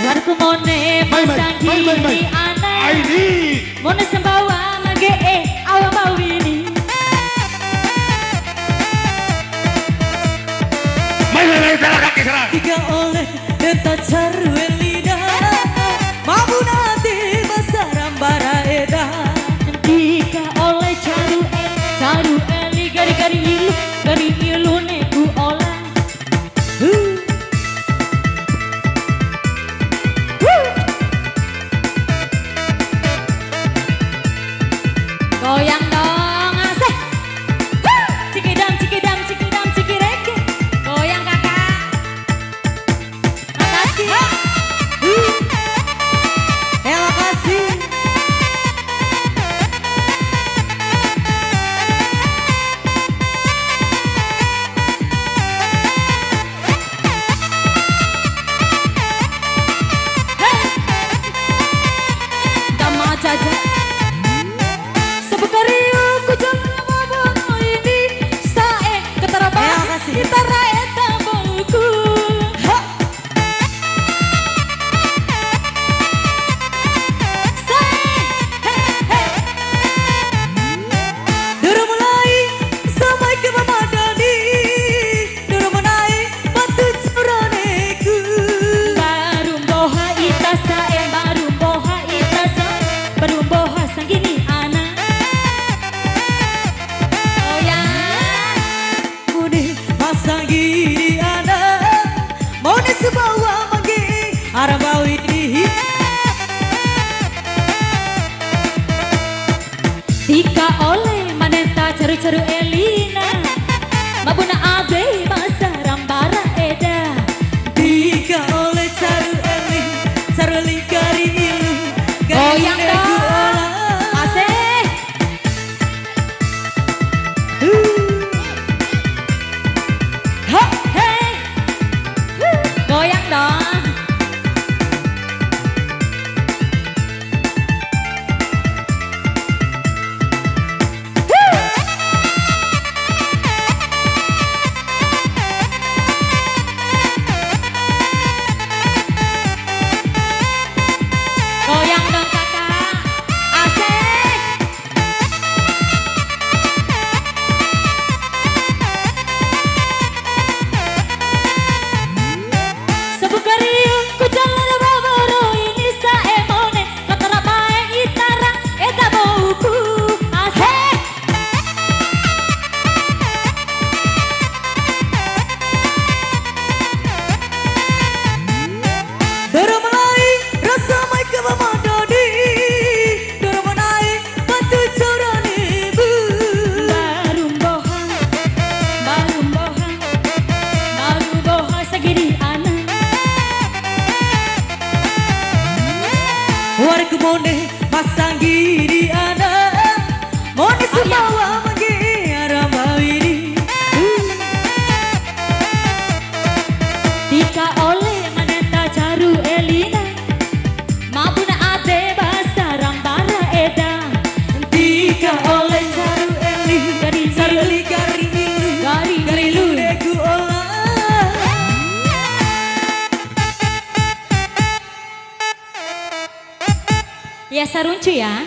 Warku mone masangi ana mone sembawa mage awa mawini Tiga oleh denta carwelida mabunate basarambara eda Tiga oleh caru eli gari ilu ne ku olah Goyang dong aseh Cikidam cikireke Goyang kakak Makasih makasih Dama caca Sebekariu ku jalan mabono ini Sae ketarabah kita rakyat tamuku Duru mulai sampai ke Ramadhani Duru mulai batu curaneku Barum boha itasa barum boha itasa Barum boha sanggini anak Oh ya Mune masangi di ana Mone sebawa mangge arabawi Tika oleh manenta ceru-ceru Elina Mabuna abe masa rambara eda Tiga oleh caru eli kari ilu Goyang dong Aseh Hey Goyang dong Goyang dong kakak Asik Sebukariu ku jalan babaro ini saemone Latara bae itara eta bauku Asik Duru mulai rasa mai ke Ramadhani Duru mulai batu curaneku Barum boha segini anak Warku mone masangi di ana Mone sebawa mangge arabawi Tika oleh manenta caru Elina Mabuna ate basa rambara eda Tiga oleh caru eli Gari ilu deku olah Ya saruncu ya